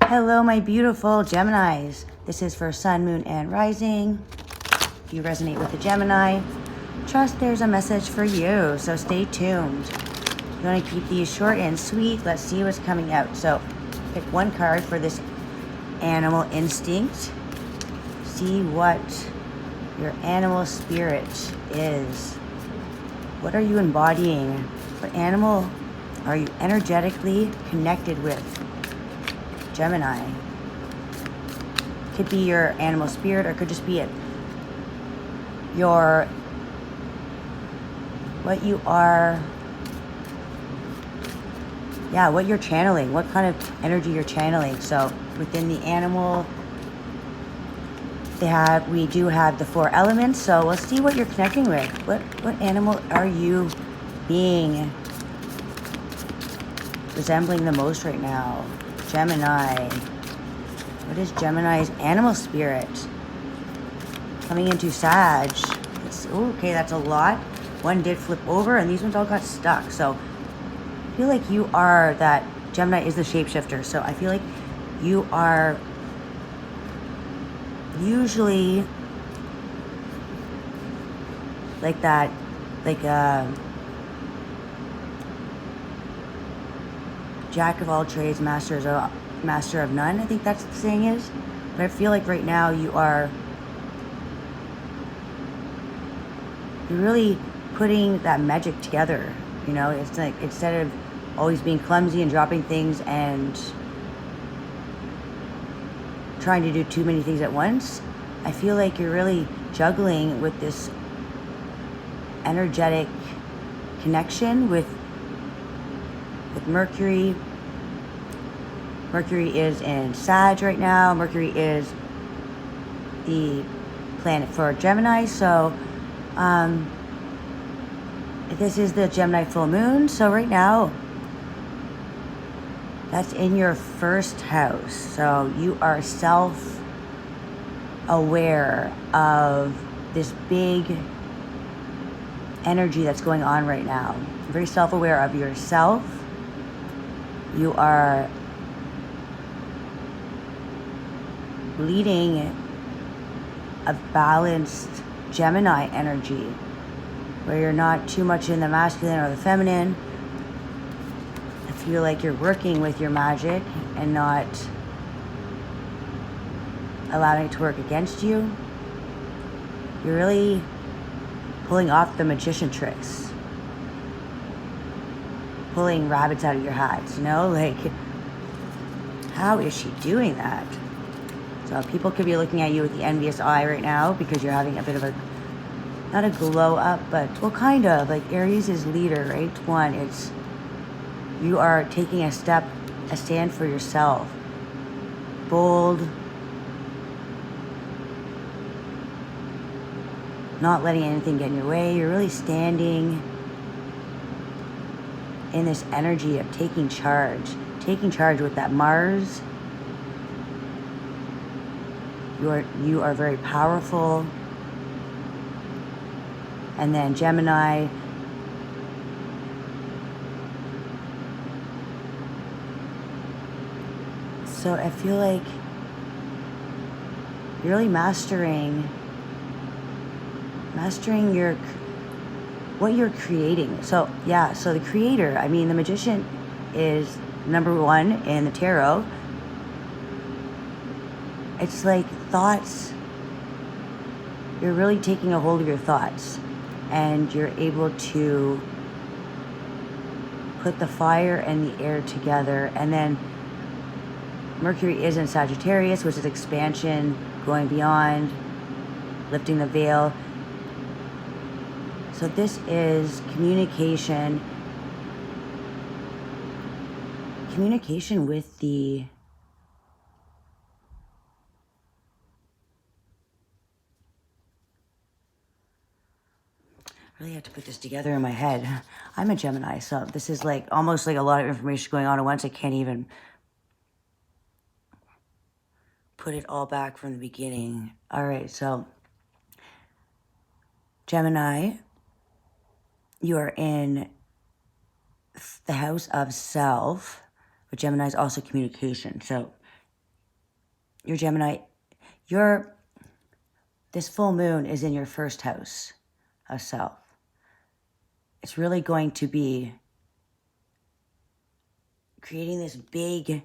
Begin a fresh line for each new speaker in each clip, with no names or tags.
Hello, my beautiful Geminis. This is for Sun, Moon, and Rising. If you resonate with the Gemini, trust there's a message for you, so stay tuned. You want to keep these short and sweet. Let's see what's coming out. So pick one card for this animal instinct. See what your animal spirit is. What are you embodying? What animal are you energetically connected with? Gemini. Could be your animal spirit, or could just be it. What you are, what you're channeling, what kind of energy you're channeling. So within the animal, we do have the 4 elements. So we'll see what you're connecting with. What animal are you being resembling the most right now? Gemini. What is Gemini's animal spirit? Coming into Sag. Okay, that's a lot. One did flip over, and these ones all got stuck. So I feel like you are that. Gemini is the shapeshifter. So I feel like you are usually like that, like a jack of all trades, master of none. I think that's the saying is. But I feel like right now you're really putting that magic together. You know, it's like instead of always being clumsy and dropping things and trying to do too many things at once, I feel like you're really juggling with this energetic connection with Mercury. Mercury is in Sag right now. Mercury is the planet for Gemini. So this is the Gemini full moon. So right now, that's in your first house. So you are self-aware of this big energy that's going on right now. Very self-aware of yourself. You are leading a balanced Gemini energy where you're not too much in the masculine or the feminine. I feel like you're working with your magic and not allowing it to work against you. You're really pulling off the magician tricks, pulling rabbits out of your hats, you know, like, how is she doing that? So people could be looking at you with the envious eye right now because you're having a bit of a, not a glow up, but, well, kind of, like Aries is leader, right? One, it's, you are taking a stand for yourself. Bold, not letting anything get in your way. You're really standing in this energy of taking charge with that Mars. You are very powerful. And then Gemini, so I feel like you're really mastering what you're creating. So yeah, so the creator, I mean, the magician is number 1 in the tarot. It's like thoughts. You're really taking a hold of your thoughts, and you're able to put the fire and the air together. And then Mercury is in Sagittarius, which is expansion, going beyond, lifting the veil. So this is communication with the I really have to put this together in my head. I'm a Gemini, so this is like almost like a lot of information going on at once. I can't even put it all back from the beginning. All right, so Gemini, you are in the house of self, but Gemini is also communication. So your Gemini, this full moon is in your first house of self. It's really going to be creating this big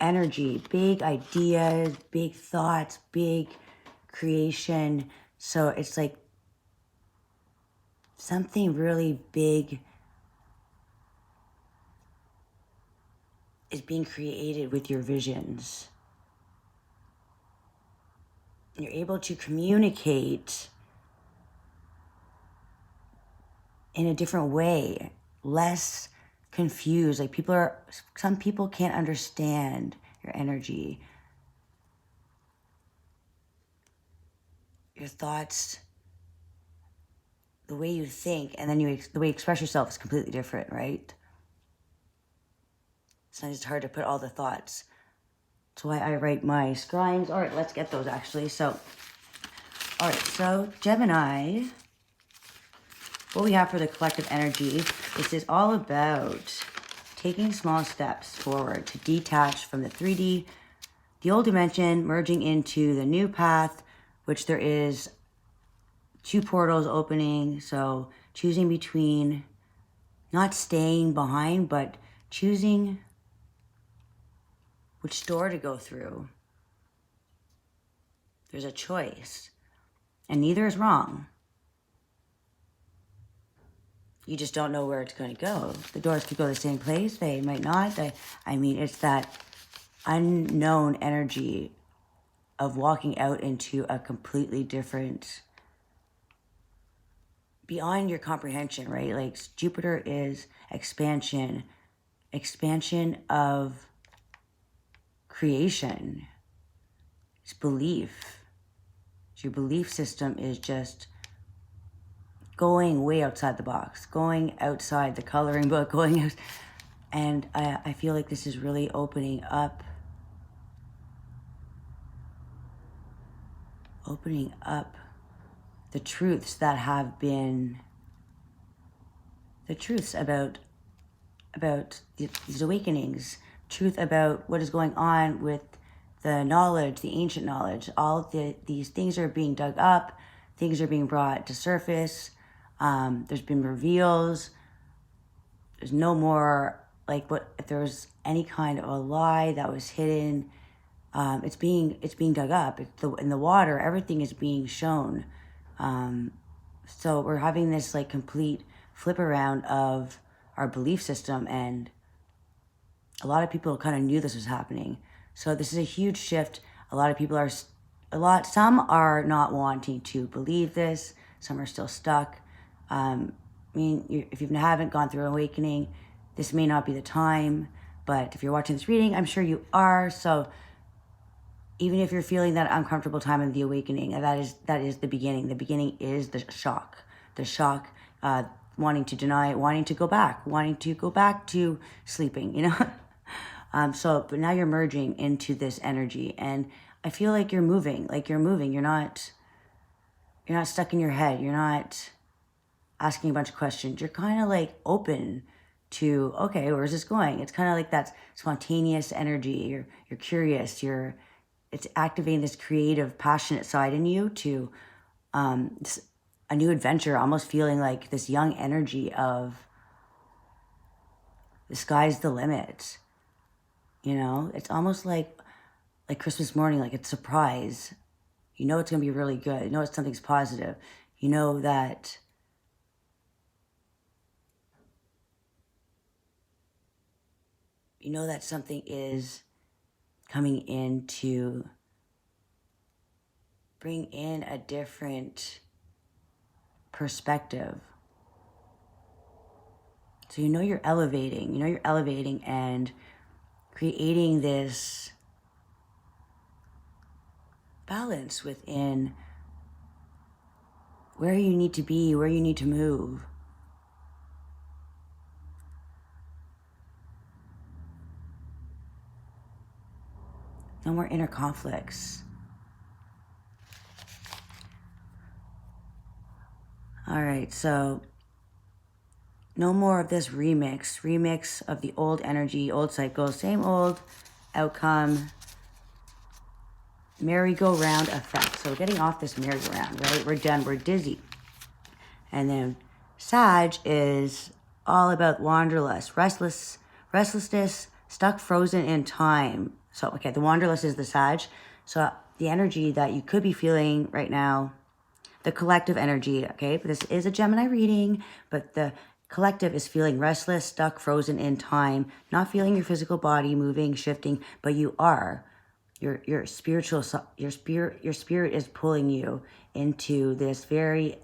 energy, big ideas, big thoughts, big creation. So it's like something really big is being created with your visions. You're able to communicate in a different way, less confused. Like some people can't understand your energy, your thoughts, the way you think, and then the way you express yourself is completely different, right? Sometimes it's hard to put all the thoughts. That's why I write my scribes. All right, let's get those actually. So, all right, so Gemini, what we have for the collective energy, this is all about taking small steps forward to detach from the 3D, the old dimension, merging into the new path, which there is 2 portals opening. So choosing between not staying behind, but choosing which door to go through. There's a choice, and neither is wrong. You just don't know where it's going to go. The doors could go the same place. They might not. I mean, it's that unknown energy of walking out into a completely different, beyond your comprehension, right? Like Jupiter is expansion of creation. It's belief. Your belief system is just going way outside the box, going outside the coloring book, going out. And I feel like this is really opening up the truths that have been, the truths about these awakenings, truth about what is going on with the knowledge, the ancient knowledge. All these things are being dug up, things are being brought to surface. There's been reveals. There's no more, like, what if there was any kind of a lie that was hidden. It's being dug up. In the water, everything is being shown. So we're having this like complete flip around of our belief system, and a lot of people kind of knew this was happening. So this is a huge shift. A lot of people some are not wanting to believe this. Some are still stuck. I mean, if you haven't gone through an awakening, this may not be the time, but if you're watching this reading, I'm sure you are. So even if you're feeling that uncomfortable time of the awakening, that is the beginning. The beginning is the shock, wanting to deny it, wanting to go back to sleeping, you know? But now you're merging into this energy, and I feel like you're moving. You're not stuck in your head. You're not asking a bunch of questions. You're kind of like open to, okay, where's this going? It's kind of like that spontaneous energy. You're curious. It's activating this creative, passionate side in you to a new adventure, almost feeling like this young energy of the sky's the limit. You know, it's almost like Christmas morning, like it's a surprise. You know it's going to be really good. You know something's positive. You know that something is coming in to bring in a different perspective. So you're elevating and creating this balance within where you need to be, where you need to move. No more inner conflicts. All right, so no more of this remix of the old energy, old cycles, same old outcome. merry-go-round effect. So we're getting off this merry-go-round, right? We're done. We're dizzy. And then Sag is all about wanderlust, restlessness, stuck, frozen in time. So, okay, the wanderlust is the Sag. So the energy that you could be feeling right now, the collective energy, okay? But this is a Gemini reading, but the collective is feeling restless, stuck, frozen in time, not feeling your physical body moving, shifting, but you are. Your spirit is pulling you into this very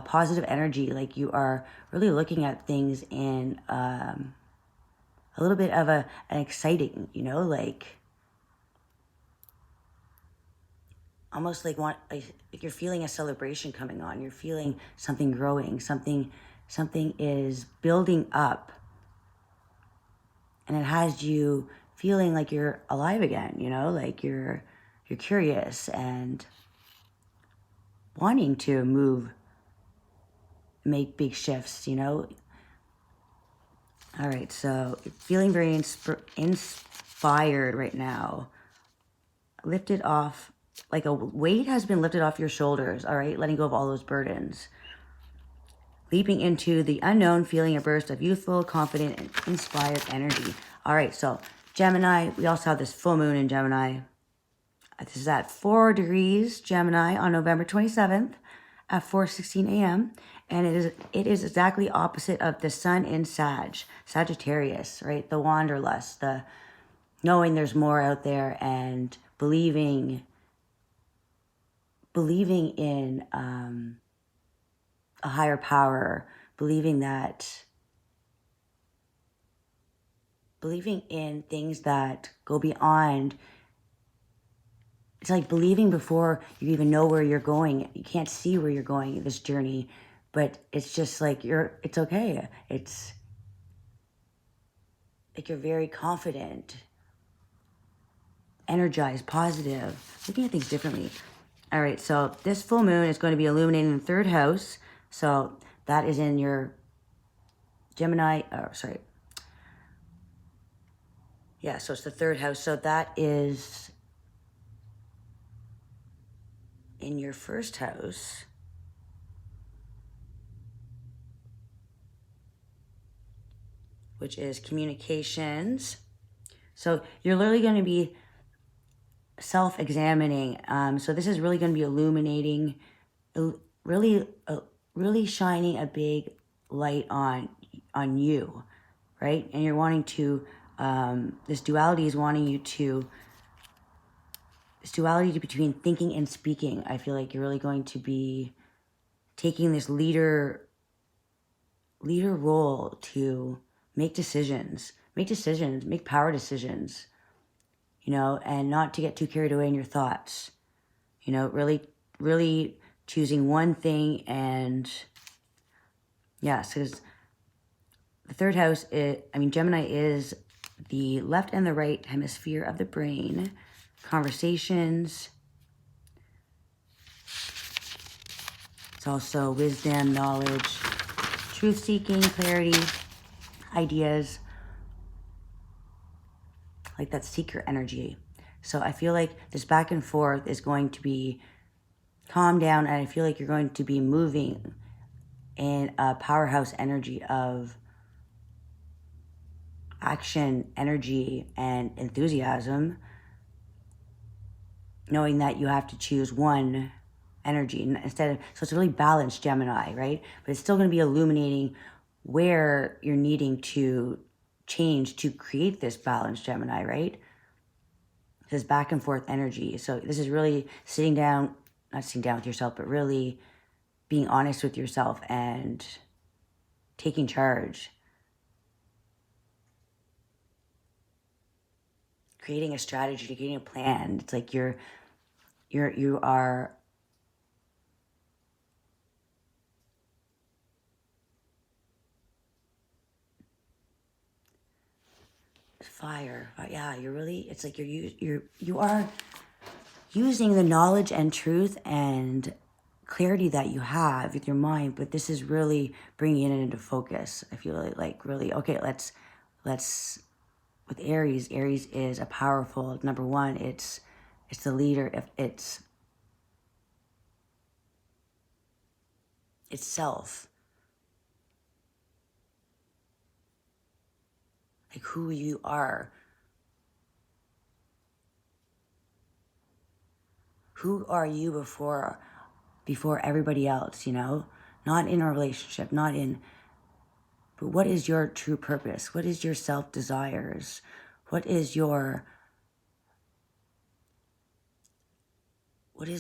positive energy. Like you are really looking at things in a little bit of an exciting, you know, like almost like you're feeling a celebration coming on. You're feeling something growing, something is building up, and it has you feeling like you're alive again, you know, like you're curious and wanting to move, make big shifts, you know. All right, so feeling very inspired right now. Lifted off, like a weight has been lifted off your shoulders, all right? Letting go of all those burdens. Leaping into the unknown, feeling a burst of youthful, confident, and inspired energy. All right, so Gemini, we also have this full moon in Gemini. This is at 4 degrees Gemini on November 27th at 4:16 a.m. And it is exactly opposite of the sun in Sagittarius, right? The wanderlust, the knowing there's more out there and believing in a higher power, believing in things that go beyond. It's like believing before you even know where you're going. You can't see where you're going in this journey, but it's just like it's okay. It's like you're very confident, energized, positive, looking at things differently. All right, so this full moon is going to be illuminating the 3rd house. So that is in your Gemini, yeah, so it's the 3rd house. So that is in your 1st house. Which is communications. So you're literally going to be self-examining. So this is really going to be illuminating, really shining a big light on you, right? And you're wanting to, this duality between thinking and speaking. I feel like you're really going to be taking this leader role to make decisions, make power decisions, you know, and not to get too carried away in your thoughts, you know, really choosing one thing. And yes, because the 3rd house, Gemini is the left and the right hemisphere of the brain, conversations. It's also wisdom, knowledge, truth-seeking, clarity, ideas, like that seeker energy. So I feel like this back and forth is going to be calmed down, and I feel like you're going to be moving in a powerhouse energy of action, energy, and enthusiasm, knowing that you have to choose one energy instead of, so it's really balanced Gemini, right? But it's still going to be illuminating where you're needing to change to create this balanced Gemini, right? This back and forth energy. So this is really not sitting down with yourself, but really being honest with yourself and taking charge. Creating a strategy, creating a plan. It's like you are fire. Yeah, you're really, it's like you are using the knowledge and truth and clarity that you have with your mind, but this is really bringing it into focus. I feel like really, okay, let's with Aries is a powerful, number one, it's It's the leader of itself. Like who you are. Who are you before everybody else, you know? Not in a relationship, not in... But what is your true purpose? What is your self-desires? What is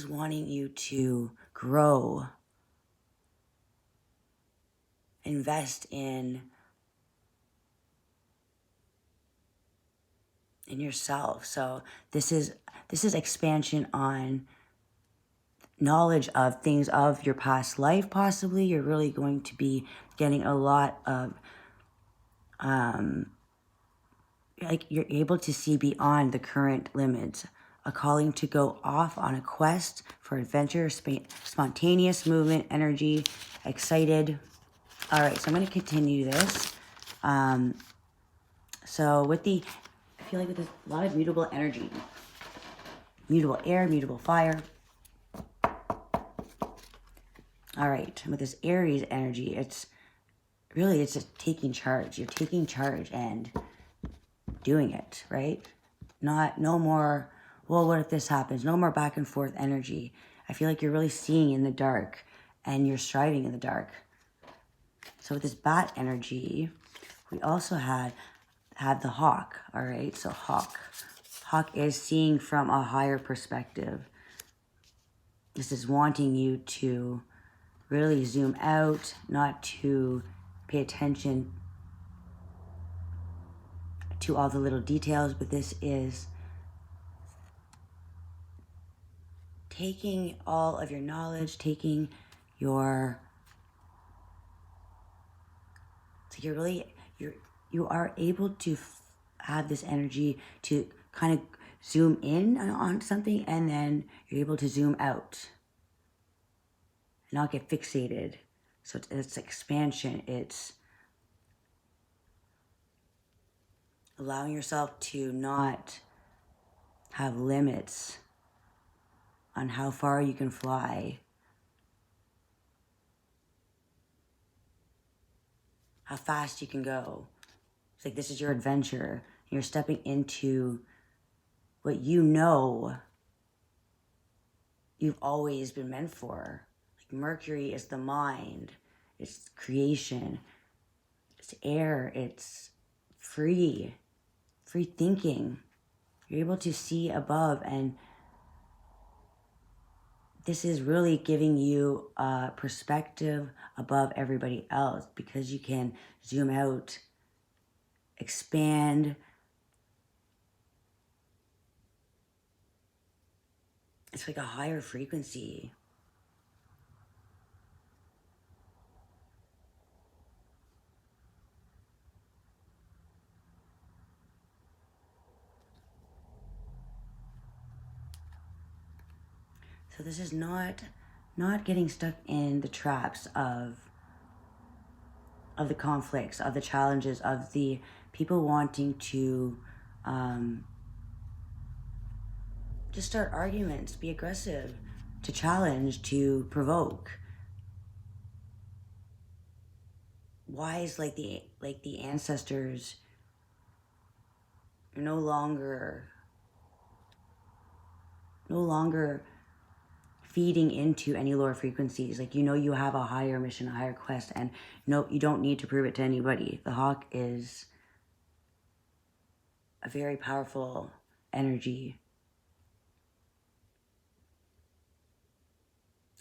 wanting you to grow? Invest in yourself. So this is expansion on knowledge of things of your past life. Possibly you're really going to be getting a lot of like you're able to see beyond the current limits, a calling to go off on a quest for adventure, spontaneous movement, energy, excited. All right, so I'm going to continue this. So with I feel like with a lot of mutable energy, mutable air, mutable fire. All right, with this Aries energy, it's just taking charge. You're taking charge and doing it, right? No more, well, what if this happens? No more back and forth energy. I feel like you're really seeing in the dark and you're striving in the dark. So with this bat energy, we also had the hawk, all right? So hawk is seeing from a higher perspective. This is wanting you to really zoom out, not to pay attention to all the little details, but this is taking all of your knowledge, taking your... So you are able to have this energy to kind of zoom in on something, and then you're able to zoom out and not get fixated. So it's expansion. It's allowing yourself to not have limits on how far you can fly, how fast you can go. It's like this is your adventure. You're stepping into what you know you've always been meant for. Like Mercury is the mind, it's creation, it's air, it's free thinking. You're able to see above, and this is really giving you a perspective above everybody else because you can zoom out, expand. It's like a higher frequency. So this is not getting stuck in the traps of the conflicts, of the challenges, of the people wanting to just start arguments, be aggressive, to challenge, to provoke. Wise like the ancestors are no longer feeding into any lower frequencies. Like, you know, you have a higher mission, a higher quest, and no, you don't need to prove it to anybody. The hawk is a very powerful energy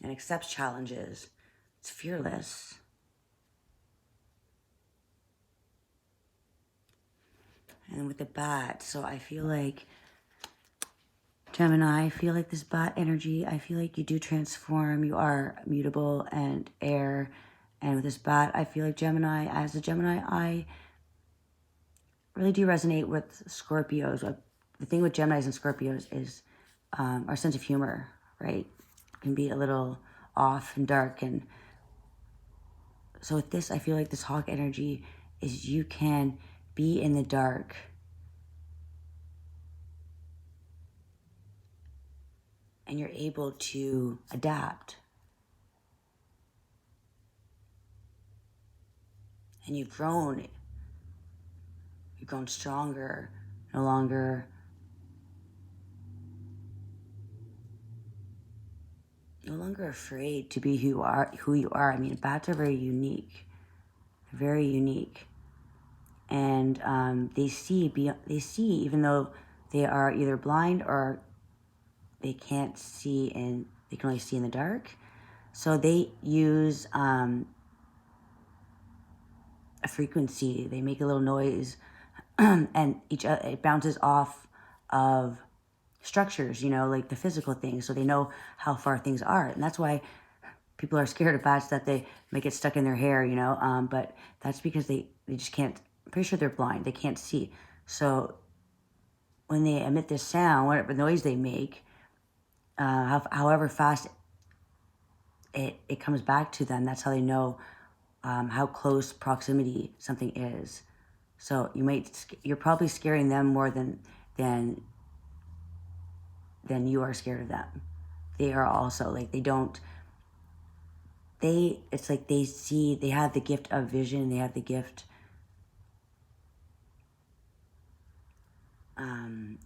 and accepts challenges. It's fearless. And with the bat, so I feel like Gemini, I feel like this bat energy, I feel like you do transform. You are mutable and air. And with this bat, I feel like Gemini, as a Gemini, I really do resonate with Scorpios. The thing with Geminis and Scorpios is our sense of humor, right? Can be a little off and dark. And so with this, I feel like this hawk energy is you can be in the dark and you're able to adapt. And you've grown stronger, no longer afraid to be who you are. I mean, bats are very unique, and they see even though they are either blind or they can't see, and they can only see in the dark. So they use a frequency. They make a little noise, and it bounces off of structures, you know, like the physical things, so they know how far things are. And that's why people are scared of bats, that they might get stuck in their hair, you know, but that's because they just can't, I'm pretty sure they're blind, they can't see. So when they emit this sound, whatever noise they make, however fast it comes back to them, that's how they know how close proximity something is. So you're probably scaring them more than you are scared of them. They are also like, it's like they have the gift of vision, they have the gift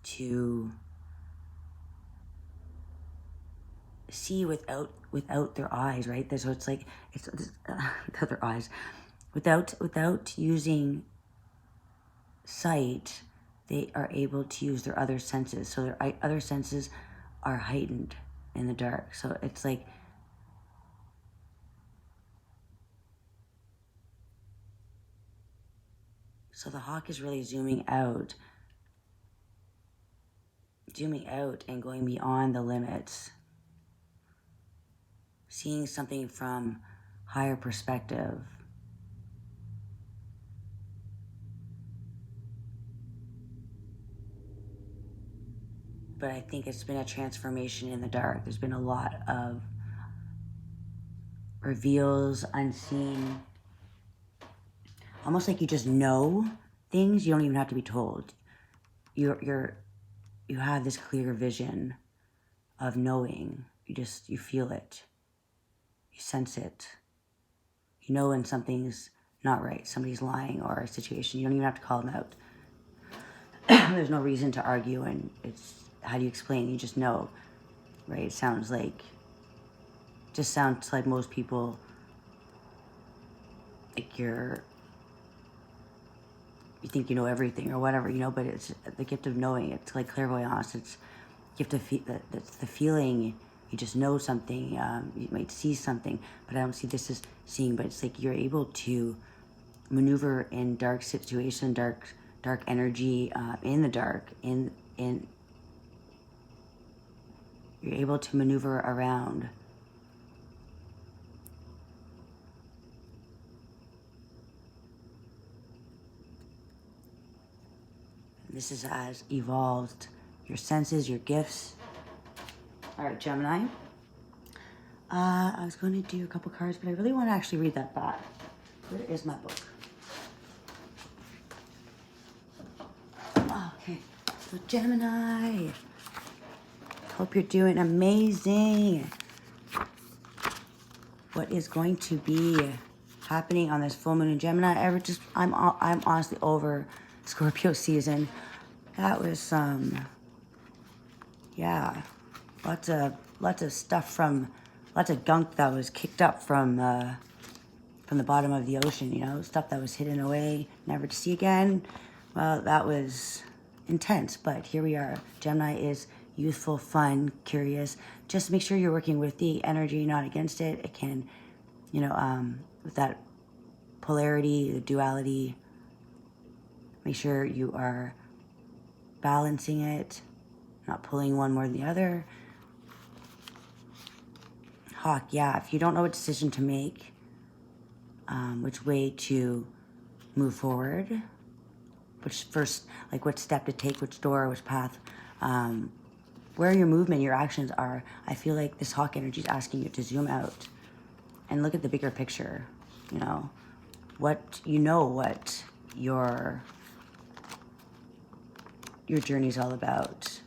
to see without their eyes, right? So it's like, without their eyes, without using sight, they are able to use their other senses. So their other senses are heightened in the dark. So it's like, so the hawk is really zooming out and going beyond the limits, seeing something from higher perspective. But I think it's been a transformation in the dark. There's been a lot of reveals, unseen, almost like you just know things. You don't even have to be told. You have this clear vision of knowing. You feel it. You sense it. You know when something's not right, somebody's lying, or a situation. You don't even have to call them out. There's no reason to argue, and it's, how do you explain? You just know, right? It sounds like most people, like you think you know everything or whatever, you know, but it's the gift of knowing. It's like clairvoyance. It's gift of that's the feeling. You just know something. You might see something, but I don't see this as seeing, but it's like you're able to maneuver in dark situation, dark energy, in the dark, you're able to maneuver around. This is as evolved your senses, your gifts. All right, Gemini. I was going to do a couple cards, but I really want to actually read that back. Where is my book? Okay, so Gemini. Hope you're doing amazing. What is going to be happening on this full moon in Gemini? I'm honestly over Scorpio season. That was yeah, lots of stuff lots of gunk that was kicked up from the bottom of the ocean, you know, stuff that was hidden away, never to see again. Well, that was intense, but here we are. Gemini is youthful, fun, curious. Just make sure you're working with the energy, not against it. It can, you know, with that polarity, the duality, make sure you are balancing it, not pulling one more than the other. Hawk, yeah, if you don't know what decision to make, which way to move forward, which first, like what step to take, which door, which path, where your movement, your actions are, I feel like this hawk energy is asking you to zoom out and look at the bigger picture, you know, what your journey is all about.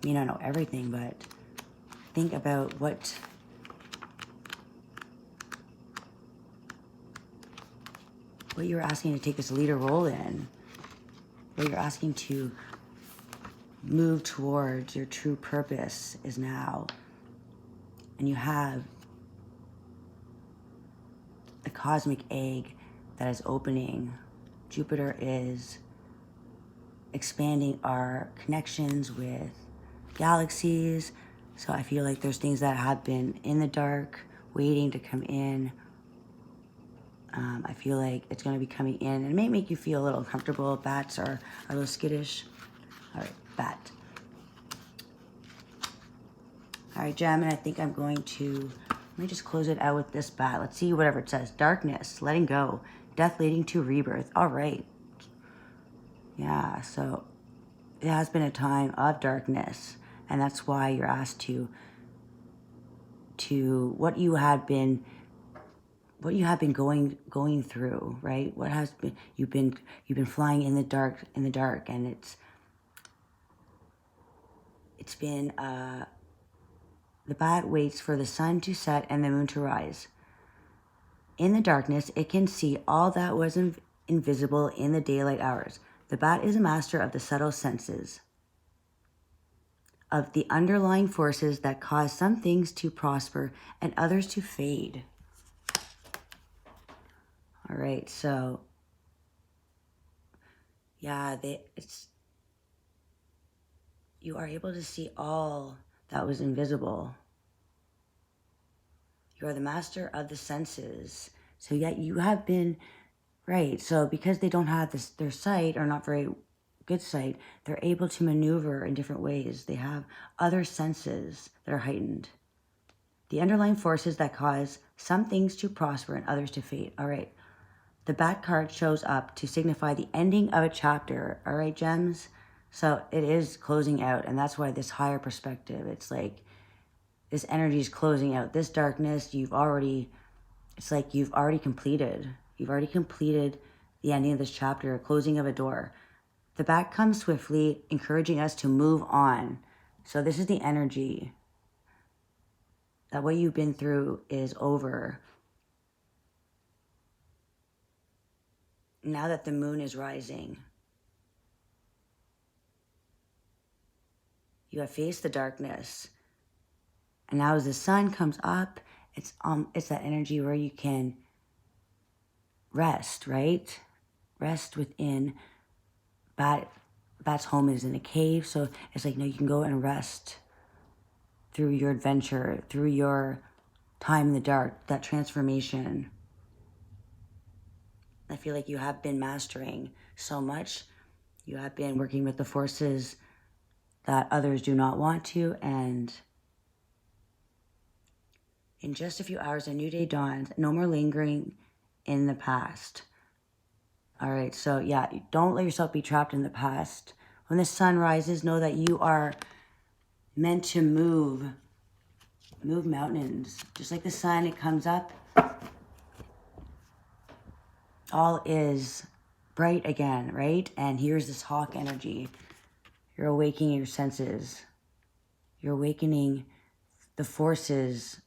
I mean, I know everything, but think about what you're asking to take this leader role in, what you're asking to move towards your true purpose is now. And you have a cosmic egg that is opening. Jupiter is expanding our connections with galaxies. So I feel like there's things that have been in the dark, waiting to come in. I feel like it's going to be coming in, and it may make you feel a little uncomfortable. Bats are a little skittish. All right, bat. All right, Gemini, I think I'm going to, let me just close it out with this bat. Let's see whatever it says. Darkness, letting go, death leading to rebirth. All right. Yeah, so it has been a time of darkness, and that's why you're asked to what you have been going through, right? What has been you've been flying in the dark, and it's been the bat waits for the sun to set and the moon to rise. In the darkness, it can see all that was invisible in the daylight hours. The bat is a master of the subtle senses, of the underlying forces that cause some things to prosper and others to fade. All right, so yeah, you are able to see all that was invisible. You are the master of the senses. So yet you have been, right, so because they don't have their sight, or not very good sight, they're able to maneuver in different ways. They have other senses that are heightened. The underlying forces that cause some things to prosper and others to fade. All right. The bat card shows up to signify the ending of a chapter. All right, gems? So it is closing out, and that's why this higher perspective, it's like this energy is closing out. This darkness, it's like you've already completed. You've already completed the ending of this chapter, closing of a door. The bat comes swiftly, encouraging us to move on. So this is the energy that what you've been through is over. Now that the moon is rising, you have faced the darkness. And now as the sun comes up, it's that energy where you can rest, right? Rest within. Bat's home is in a cave, so it's like, no, you can go and rest through your adventure, through your time in the dark, that transformation. I feel like you have been mastering so much. You have been working with the forces that others do not want to, and in just a few hours, a new day dawns. No more lingering in the past. All right, so yeah, don't let yourself be trapped in the past. When the sun rises, know that you are meant to move mountains. Just like the sun, it comes up. All is bright again, right? And here's this hawk energy. You're awakening your senses. You're awakening the forces.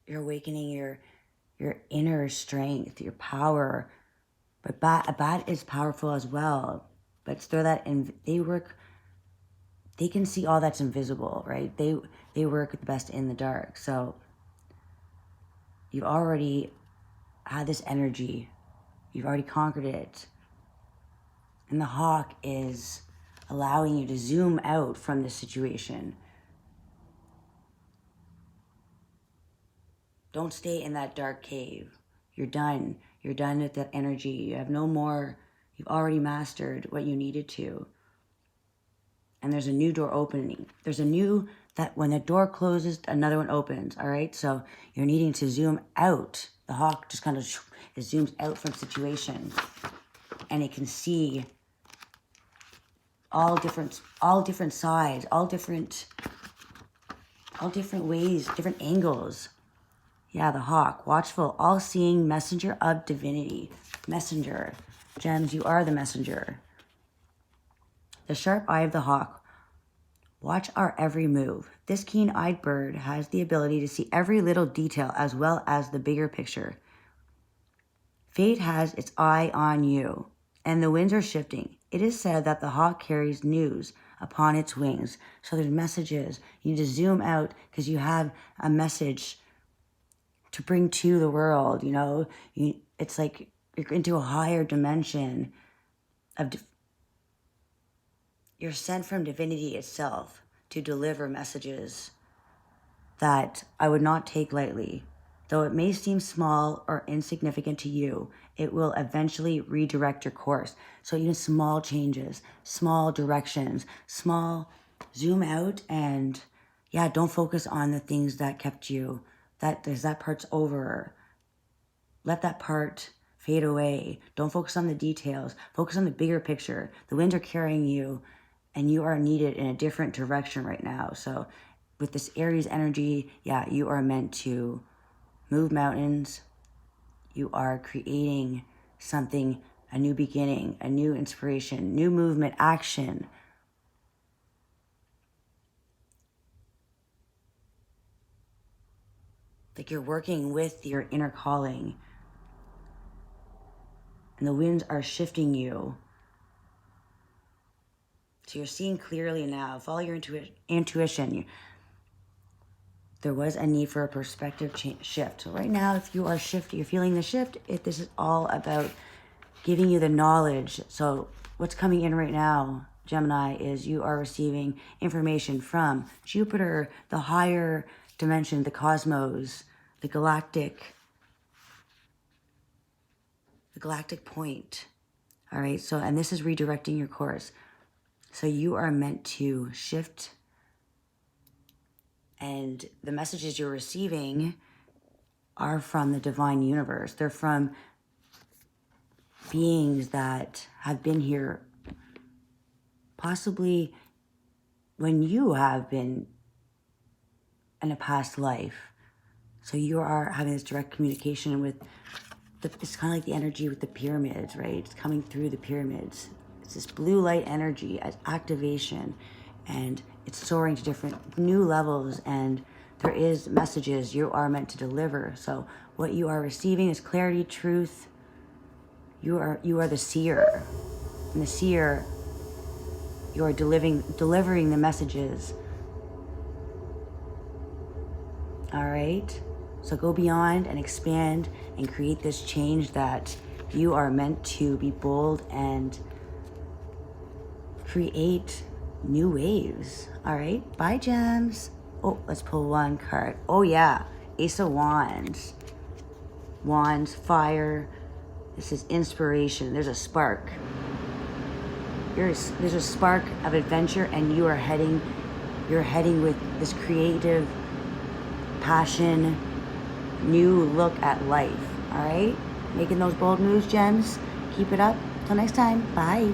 You're awakening your inner strength, your power. But a bat is powerful as well. But it's through that, and they can see all that's invisible, right? They work the best in the dark. So you've already had this energy. You've already conquered it. And the hawk is allowing you to zoom out from this situation. Don't stay in that dark cave. You're done. You're done with that energy. You have no more. You've already mastered what you needed to. And there's a new door opening. That when the door closes, another one opens, all right? So you're needing to zoom out. The hawk just kind of it zooms out from situation. And it can see all different sides, all different ways, different angles. Yeah, the hawk, watchful, all-seeing messenger of divinity. Messenger. Gems, you are the messenger. The sharp eye of the hawk Watch our every move. This keen-eyed bird has the ability to see every little detail as well as the bigger picture. Fate has its eye on you, and the winds are shifting. It is said that the hawk carries news upon its wings. So there's messages. You need to zoom out because you have a message to bring to the world, you know. It's like you're into a higher dimension of... You're sent from divinity itself to deliver messages that I would not take lightly. Though it may seem small or insignificant to you, it will eventually redirect your course. So even small changes, small directions, small zoom out, and yeah, don't focus on the things that kept you, that part's over. Let that part fade away. Don't focus on the details. Focus on the bigger picture. The winds are carrying you, and you are needed in a different direction right now. So with this Aries energy, yeah, you are meant to move mountains. You are creating something, a new beginning, a new inspiration, new movement, action. Like you're working with your inner calling. And the winds are shifting you. So you're seeing clearly now. Follow your intuition. There was a need for a perspective shift. So right now, if you are shifting, you're feeling the shift, this is all about giving you the knowledge. So what's coming in right now, Gemini, is you are receiving information from Jupiter, the higher dimension, the cosmos, the galactic point. All right, so, and this is redirecting your course. So you are meant to shift, and the messages you're receiving are from the divine universe. They're from beings that have been here possibly when you have been in a past life. So you are having this direct communication with it's kind of like the energy with the pyramids, right? It's coming through the pyramids. It's this blue light energy as activation, and it's soaring to different new levels, and there is messages you are meant to deliver. So what you are receiving is clarity, truth. You are the seer. And the seer, you are delivering the messages. All right? So go beyond and expand and create this change that you are meant to be bold and create new waves. All right? Bye, gems. Oh, let's pull one card. Oh, yeah. Ace of Wands. Wands, fire. This is inspiration. There's a spark. There's a spark of adventure, and you're heading with this creative passion, new look at life. All right? Making those bold moves, gems. Keep it up. Till next time. Bye.